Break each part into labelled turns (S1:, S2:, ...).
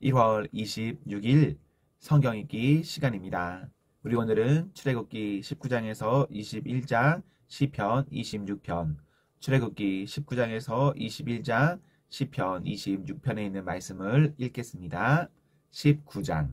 S1: 1월 26일 성경 읽기 시간입니다. 우리 오늘은 출애굽기 19장에서 21장, 시편 26편, 출애굽기 19장에서 21장, 시편 26편에 있는 말씀을 읽겠습니다. 19장.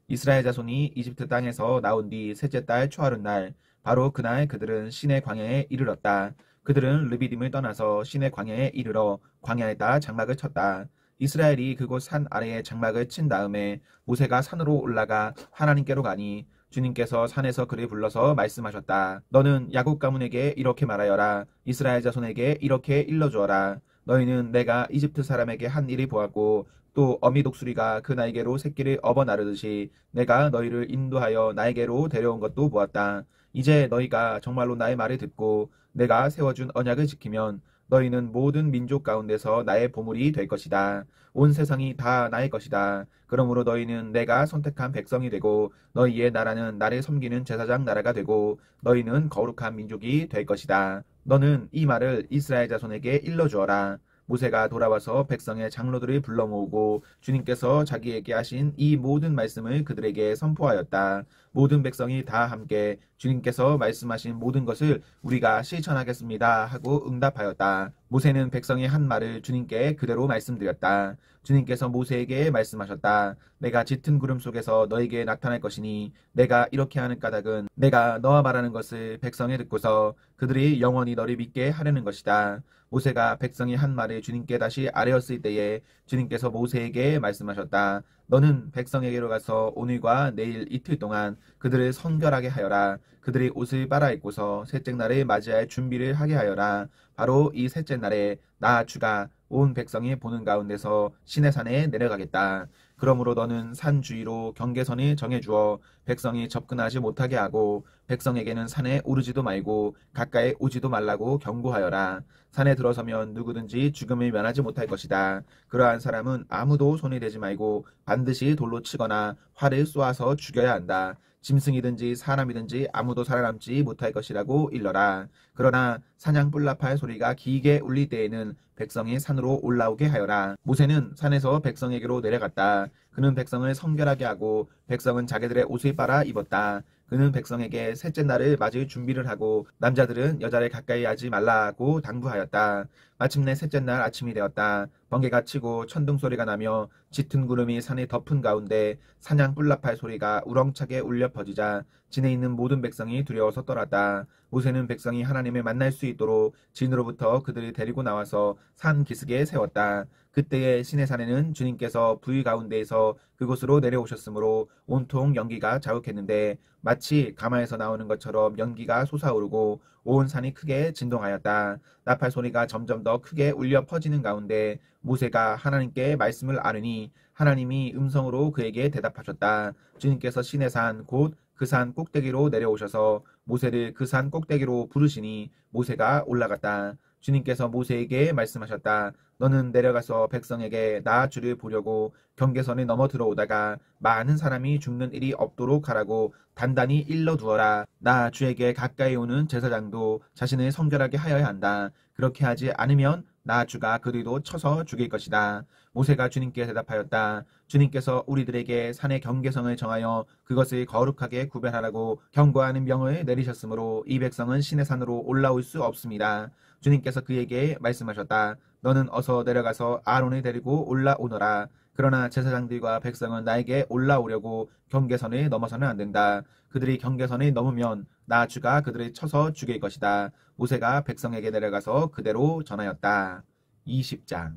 S1: 이스라엘 자손이 이집트 땅에서 나온 뒤 셋째 달 초하룻날, 바로 그날 그들은 시내 광야에 이르렀다. 그들은 르비딤을 떠나서 시내 광야에 이르러 광야에다 장막을 쳤다. 이스라엘이 그곳 산 아래에 장막을 친 다음에 모세가 산으로 올라가 하나님께로 가니 주님께서 산에서 그를 불러서 말씀하셨다. 너는 야곱 가문에게 이렇게 말하여라. 이스라엘 자손에게 이렇게 일러주어라. 너희는 내가 이집트 사람에게 한 일을 보았고 또 어미 독수리가 그 날개로 새끼를 업어 나르듯이 내가 너희를 인도하여 나에게로 데려온 것도 보았다. 이제 너희가 정말로 나의 말을 듣고 내가 세워준 언약을 지키면 너희는 모든 민족 가운데서 나의 보물이 될 것이다. 온 세상이 다 나의 것이다. 그러므로 너희는 내가 선택한 백성이 되고 너희의 나라는 나를 섬기는 제사장 나라가 되고 너희는 거룩한 민족이 될 것이다. 너는 이 말을 이스라엘 자손에게 일러주어라. 모세가 돌아와서 백성의 장로들을 불러 모으고 주님께서 자기에게 하신 이 모든 말씀을 그들에게 선포하였다. 모든 백성이 다 함께 주님께서 말씀하신 모든 것을 우리가 실천하겠습니다 하고 응답하였다. 모세는 백성의 한 말을 주님께 그대로 말씀드렸다. 주님께서 모세에게 말씀하셨다. 내가 짙은 구름 속에서 너에게 나타날 것이니 내가 이렇게 하는 까닭은 내가 너와 말하는 것을 백성이 듣고서 그들이 영원히 너를 믿게 하려는 것이다. 모세가 백성이 한 말을 주님께 다시 아뢰었을 때에 주님께서 모세에게 말씀하셨다. 너는 백성에게로 가서 오늘과 내일 이틀 동안 그들을 성결하게 하여라. 그들이 옷을 빨아입고서 셋째 날을 맞이할 준비를 하게 하여라. 바로 이 셋째 날에 나 주가 온 백성이 보는 가운데서 시내산에 내려가겠다. 그러므로 너는 산 주위로 경계선을 정해주어 백성이 접근하지 못하게 하고 백성에게는 산에 오르지도 말고 가까이 오지도 말라고 경고하여라. 산에 들어서면 누구든지 죽음을 면하지 못할 것이다. 그러한 사람은 아무도 손이 대지 말고 반드시 돌로 치거나 활을 쏘아서 죽여야 한다. 짐승이든지 사람이든지 아무도 살아남지 못할 것이라고 일러라. 그러나 사냥 뿔라팔 소리가 길게 울릴 때에는 백성이 산으로 올라오게 하여라. 모세는 산에서 백성에게로 내려갔다. 그는 백성을 성결하게 하고 백성은 자기들의 옷을 빨아 입었다. 그는 백성에게 셋째 날을 맞을 준비를 하고 남자들은 여자를 가까이 하지 말라고 당부하였다. 마침내 셋째 날 아침이 되었다. 번개가 치고 천둥 소리가 나며 짙은 구름이 산을 덮은 가운데 사냥 뿔라팔 소리가 우렁차게 울려 퍼지자 진에 있는 모든 백성이 두려워서 떨었다. 모세는 백성이 하나님을 만날 수 있도록 진으로부터 그들을 데리고 나와서 산 기슭에 세웠다. 그때의 시내산에는 주님께서 불 가운데에서 그곳으로 내려오셨으므로 온통 연기가 자욱했는데 마치 가마에서 나오는 것처럼 연기가 솟아오르고 온 산이 크게 진동하였다. 나팔 소리가 점점 더 크게 울려 퍼지는 가운데 모세가 하나님께 말씀을 아뢰니 하나님이 음성으로 그에게 대답하셨다. 주님께서 시내산 곧 그 산 꼭대기로 내려오셔서 모세를 그 산 꼭대기로 부르시니 모세가 올라갔다. 주님께서 모세에게 말씀하셨다. 너는 내려가서 백성에게 나 주를 보려고 경계선을 넘어 들어오다가 많은 사람이 죽는 일이 없도록 하라고 단단히 일러두어라. 나 주에게 가까이 오는 제사장도 자신을 성결하게 하여야 한다. 그렇게 하지 않으면 나 주가 그들도 쳐서 죽일 것이다. 모세가 주님께 대답하였다. 주님께서 우리들에게 산의 경계선을 정하여 그것을 거룩하게 구별하라고 경고하는 명을 내리셨으므로 이 백성은 시내산으로 올라올 수 없습니다. 주님께서 그에게 말씀하셨다. 너는 어서 내려가서 아론을 데리고 올라오너라. 그러나 제사장들과 백성은 나에게 올라오려고 경계선을 넘어서는 안 된다. 그들이 경계선을 넘으면 나 주가 그들을 쳐서 죽일 것이다. 모세가 백성에게 내려가서 그대로 전하였다. 20장.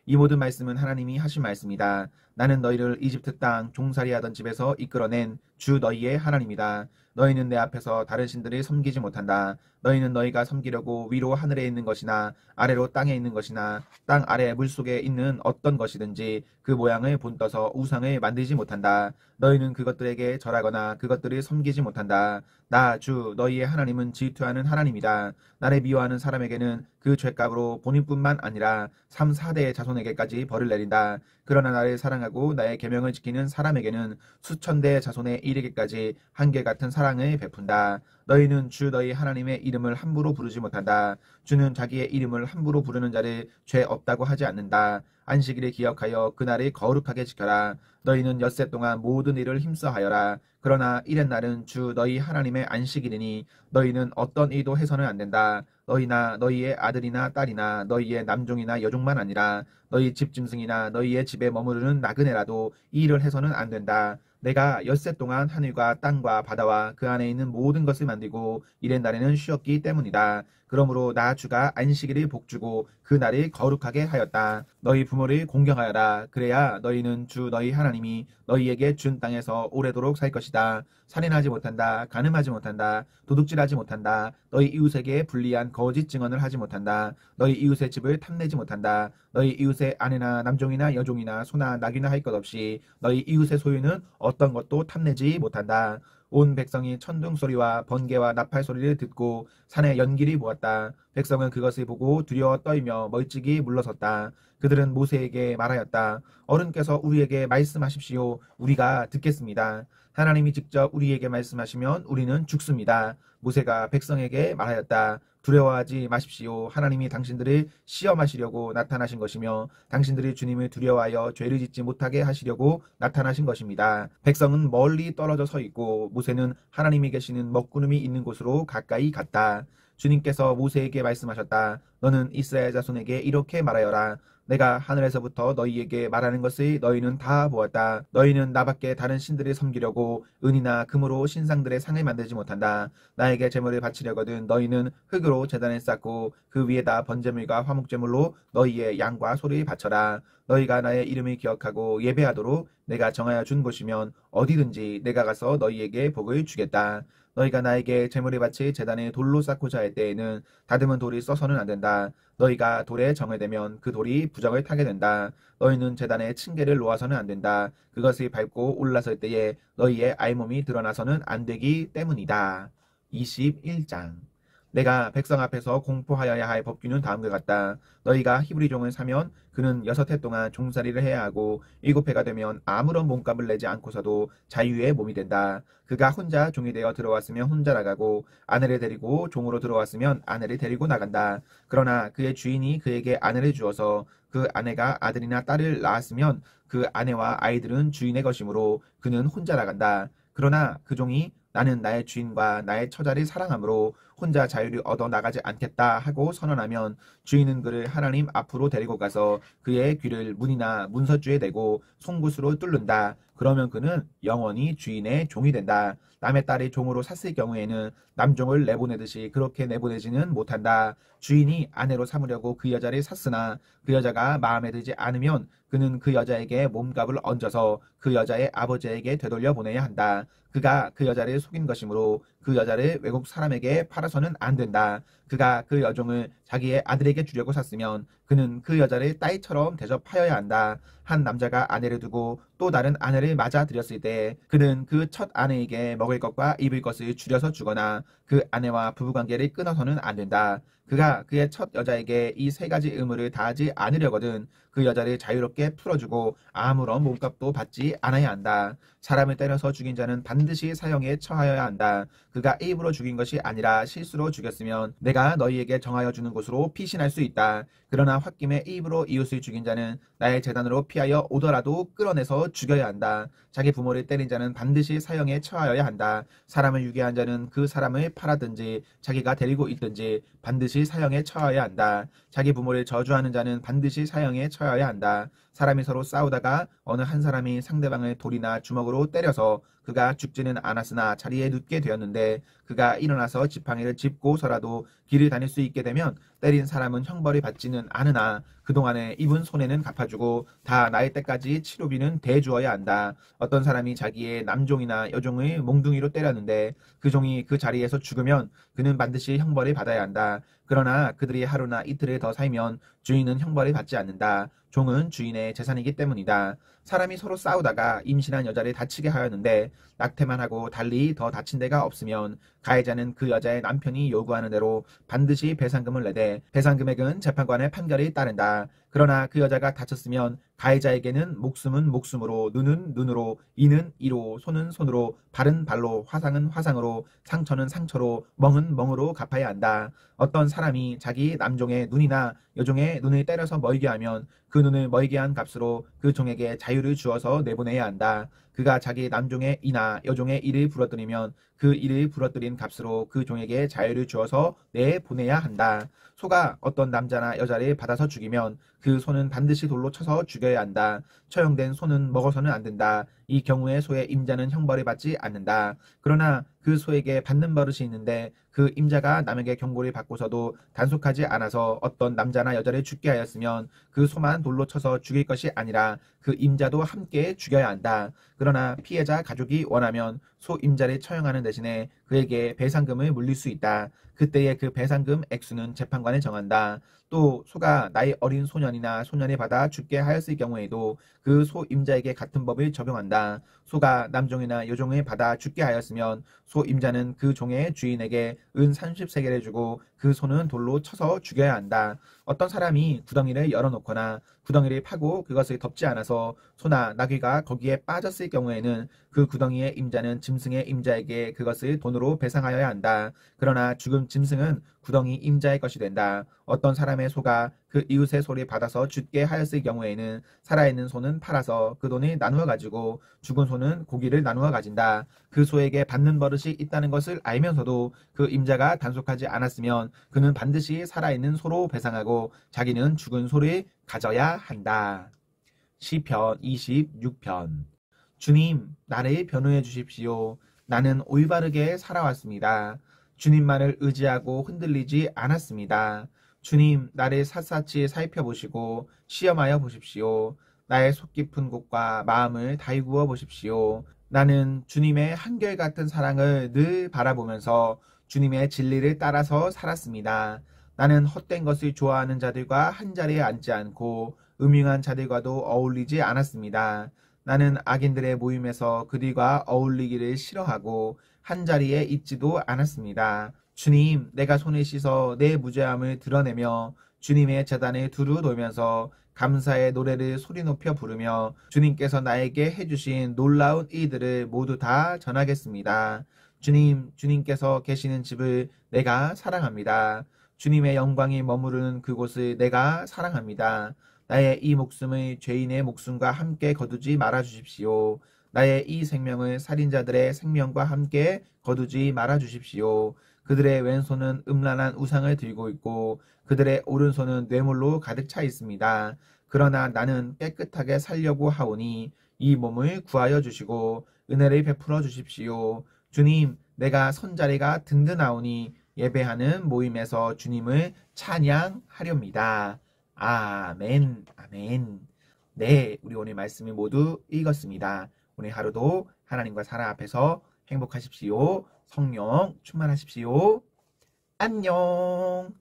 S1: 이 모든 말씀은 하나님이 하신 말씀이다. 나는 너희를 이집트 땅 종살이하던 집에서 이끌어낸 주 너희의 하나님이다. 너희는 내 앞에서 다른 신들을 섬기지 못한다. 너희는 너희가 섬기려고 위로 하늘에 있는 것이나 아래로 땅에 있는 것이나 땅 아래 물속에 있는 어떤 것이든지 그 모양을 본떠서 우상을 만들지 못한다. 너희는 그것들에게 절하거나 그것들을 섬기지 못한다. 나 주 너희의 하나님은 질투하는 하나님이다. 나를 미워하는 사람에게는 그 죄값으로 본인뿐만 아니라 3, 4대의 자손에게까지 벌을 내린다. 그러나 나를 사랑하고 나의 계명을 지키는 사람에게는 수천 대의 자손에 이르기까지 한결같은 사랑 사랑을 베푼다. 너희는 주 너희 하나님의 이름을 함부로 부르지 못한다. 주는 자기의 이름을 함부로 부르는 자를 죄 없다고 하지 않는다. 안식일을 기억하여 그날을 거룩하게 지켜라. 너희는 엿새 동안 모든 일을 힘써 하여라. 그러나 이른 날은 주 너희 하나님의 안식일이니 너희는 어떤 일도 해서는 안 된다. 너희나 너희의 아들이나 딸이나 너희의 남종이나 여종만 아니라 너희 집 짐승이나 너희의 집에 머무르는 나그네라도 이 일을 해서는 안 된다. 내가 엿새 동안 하늘과 땅과 바다와 그 안에 있는 모든 것을 만들고 이른 날에는 쉬었기 때문이다. 그러므로 나 주가 안식일을 복주고 그 날을 거룩하게 하였다. 너희 부모를 공경하여라. 그래야 너희는 주 너희 하나님이 너희에게 준 땅에서 오래도록 살 것이다. 살인하지 못한다. 간음하지 못한다. 도둑질하지 못한다. 너희 이웃에게 불리한 거짓 증언을 하지 못한다. 너희 이웃의 집을 탐내지 못한다. 너희 이웃의 아내나 남종이나 여종이나 소나 낙이나 할 것 없이 너희 이웃의 소유는 어떤 것도 탐내지 못한다. 온 백성이 천둥 소리와 번개와 나팔 소리를 듣고 산에 연기를 보았다. 백성은 그것을 보고 두려워 떨며 멀찍이 물러섰다. 그들은 모세에게 말하였다. 어른께서 우리에게 말씀하십시오. 우리가 듣겠습니다. 하나님이 직접 우리에게 말씀하시면 우리는 죽습니다. 모세가 백성에게 말하였다. 두려워하지 마십시오. 하나님이 당신들을 시험하시려고 나타나신 것이며 당신들이 주님을 두려워하여 죄를 짓지 못하게 하시려고 나타나신 것입니다. 백성은 멀리 떨어져 서 있고 모세는 하나님이 계시는 먹구름이 있는 곳으로 가까이 갔다. 주님께서 모세에게 말씀하셨다. 너는 이스라엘 자손에게 이렇게 말하여라. 내가 하늘에서부터 너희에게 말하는 것을 너희는 다 보았다. 너희는 나밖에 다른 신들을 섬기려고 은이나 금으로 신상들의 상을 만들지 못한다. 나에게 제물을 바치려거든 너희는 흙으로 제단을 쌓고 그 위에다 번제물과 화목제물로 너희의 양과 소를 바쳐라. 너희가 나의 이름을 기억하고 예배하도록 내가 정하여 준 곳이면 어디든지 내가 가서 너희에게 복을 주겠다. 너희가 나에게 제물을 바칠 제단을 돌로 쌓고자 할 때에는 다듬은 돌을 써서는 안 된다. 너희가 돌에 정을 대면 그 돌이 부정을 타게 된다. 너희는 제단에 층계를 놓아서는 안 된다. 그것을 밟고 올라설 때에 너희의 알몸이 드러나서는 안 되기 때문이다. 21장 내가 백성 앞에서 공포하여야 할 법규는 다음과 같다. 너희가 히브리 종을 사면 그는 6해 동안 종살이를 해야 하고 7해가 되면 아무런 몸값을 내지 않고서도 자유의 몸이 된다. 그가 혼자 종이 되어 들어왔으면 혼자 나가고 아내를 데리고 종으로 들어왔으면 아내를 데리고 나간다. 그러나 그의 주인이 그에게 아내를 주어서 그 아내가 아들이나 딸을 낳았으면 그 아내와 아이들은 주인의 것이므로 그는 혼자 나간다. 그러나 그 종이 나는 나의 주인과 나의 처자를 사랑하므로 혼자 자유를 얻어 나가지 않겠다 하고 선언하면 주인은 그를 하나님 앞으로 데리고 가서 그의 귀를 문이나 문서주에 대고 송곳으로 뚫는다. 그러면 그는 영원히 주인의 종이 된다. 남의 딸을 종으로 샀을 경우에는 남종을 내보내듯이 그렇게 내보내지는 못한다. 주인이 아내로 삼으려고 그 여자를 샀으나 그 여자가 마음에 들지 않으면 그는 그 여자에게 몸값을 얹어서 그 여자의 아버지에게 되돌려 보내야 한다. 그가 그 여자를 속인 것이므로 그 여자를 외국 사람에게 팔아서는 안 된다. 그가 그 여종을 자기의 아들에게 주려고 샀으면 그는 그 여자를 딸처럼 대접하여야 한다. 한 남자가 아내를 두고 또 다른 아내를 맞아들였을 때 그는 그 첫 아내에게 먹을 것과 입을 것을 줄여서 주거나 그 아내와 부부관계를 끊어서는 안 된다. 그가 그의 첫 여자에게 이 3가지 의무를 다하지 않으려거든 그 여자를 자유롭게 풀어주고 아무런 몸값도 받지 않아야 한다. 사람을 때려서 죽인 자는 반드시 사형에 처하여야 한다. 그가 일부러 죽인 것이 아니라 실수로 죽였으면 내가 너희에게 정하여 주는 곳으로 피신할 수 있다. 그러나 홧김에 일부러 이웃을 죽인 자는 나의 재단으로 피하여 오더라도 끌어내서 죽여야 한다. 자기 부모를 때린 자는 반드시 사형에 처하여야 한다. 사람을 유괴한 자는 그 사람을 팔아든지 자기가 데리고 있든지 반드시 사형에 처하여야 한다. 자기 부모를 저주하는 자는 반드시 사형에 처하여야 한다. 사람이 서로 싸우다가 어느 한 사람이 상대방을 돌이나 주먹으로 때려서 그가 죽지는 않았으나 자리에 눕게 되었는데 그가 일어나서 지팡이를 짚고서라도 길을 다닐 수 있게 되면 때린 사람은 형벌을 받지는 않으나 그동안에 입은 손해는 갚아주고 다 나을 때까지 치료비는 대주어야 한다. 어떤 사람이 자기의 남종이나 여종을 몽둥이로 때렸는데 그 종이 그 자리에서 죽으면 그는 반드시 형벌을 받아야 한다. 그러나 그들이 하루나 이틀을 더 살면 주인은 형벌을 받지 않는다. 종은 주인의 재산이기 때문이다. 사람이 서로 싸우다가 임신한 여자를 다치게 하였는데 낙태만 하고 달리 더 다친 데가 없으면 가해자는 그 여자의 남편이 요구하는 대로 반드시 배상금을 내되 배상 금액은 재판관의 판결에 따른다. 그러나 그 여자가 다쳤으면 가해자에게는 목숨은 목숨으로, 눈은 눈으로, 이는 이로, 손은 손으로, 발은 발로, 화상은 화상으로, 상처는 상처로, 멍은 멍으로 갚아야 한다. 어떤 사람이 자기 남종의 눈이나 여종의 눈을 때려서 멀게 하면 그 눈을 멀게 한 값으로 그 종에게 자유를 주어서 내보내야 한다. 그가 자기 남종의 이나 여종의 이를 부러뜨리면 그 이를 부러뜨린 값으로 그 종에게 자유를 주어서 내보내야 한다. 소가 어떤 남자나 여자를 받아서 죽이면 그 소는 반드시 돌로 쳐서 죽여야 한다. 처형된 소는 먹어서는 안 된다. 이 경우에 소의 임자는 형벌을 받지 않는다. 그러나 그 소에게 받는 버릇이 있는데 그 임자가 남에게 경고를 받고서도 단속하지 않아서 어떤 남자나 여자를 죽게 하였으면 그 소만 돌로 쳐서 죽일 것이 아니라 그 임자도 함께 죽여야 한다. 그러나 피해자 가족이 원하면 소 임자를 처형하는 대신에 그에게 배상금을 물릴 수 있다. 그때의 그 배상금 액수는 재판관이 정한다. 또 소가 나이 어린 소년이나 소년을 받아 죽게 하였을 경우에도 그 소 임자에게 같은 법을 적용한다. 소가 남종이나 여종을 받아 죽게 하였으면 소 임자는 그 종의 주인에게 은 30세겔을 주고 그 소는 돌로 쳐서 죽여야 한다. 어떤 사람이 구덩이를 열어놓거나 구덩이를 파고 그것을 덮지 않아서 소나 나귀가 거기에 빠졌을 경우에는 그 구덩이의 임자는 짐승의 임자에게 그것을 돈으로 배상하여야 한다. 그러나 죽은 짐승은 구덩이 임자의 것이 된다. 어떤 사람의 소가 그 이웃의 소를 받아서 죽게 하였을 경우에는 살아있는 소는 팔아서 그 돈을 나누어 가지고 죽은 소는 고기를 나누어 가진다. 그 소에게 받는 버릇이 있다는 것을 알면서도 그 임자가 단속하지 않았으면 그는 반드시 살아있는 소로 배상하고 자기는 죽은 소를 가져야 한다. 시편 26편. 주님, 나를 변호해 주십시오. 나는 올바르게 살아왔습니다. 주님만을 의지하고 흔들리지 않았습니다. 주님, 나를 샅샅이 살펴보시고 시험하여 보십시오. 나의 속 깊은 곳과 마음을 달구어 보십시오. 나는 주님의 한결같은 사랑을 늘 바라보면서 주님의 진리를 따라서 살았습니다. 나는 헛된 것을 좋아하는 자들과 한자리에 앉지 않고 음흉한 자들과도 어울리지 않았습니다. 나는 악인들의 모임에서 그들과 어울리기를 싫어하고 한자리에 있지도 않았습니다. 주님, 내가 손을 씻어 내 무죄함을 드러내며 주님의 제단을 두루 돌면서 감사의 노래를 소리 높여 부르며 주님께서 나에게 해주신 놀라운 일들을 모두 다 전하겠습니다. 주님, 주님께서 계시는 집을 내가 사랑합니다. 주님의 영광이 머무르는 그곳을 내가 사랑합니다. 나의 이 목숨을 죄인의 목숨과 함께 거두지 말아 주십시오. 나의 이 생명을 살인자들의 생명과 함께 거두지 말아 주십시오. 그들의 왼손은 음란한 우상을 들고 있고 그들의 오른손은 뇌물로 가득 차 있습니다. 그러나 나는 깨끗하게 살려고 하오니 이 몸을 구하여 주시고 은혜를 베풀어 주십시오. 주님, 내가 선자리가 든든하오니 예배하는 모임에서 주님을 찬양하렵니다. 아멘, 아멘. 네, 우리 오늘 말씀을 모두 읽었습니다. 오늘 하루도 하나님과 사랑 앞에서 행복하십시오. 성령 충만하십시오. 안녕.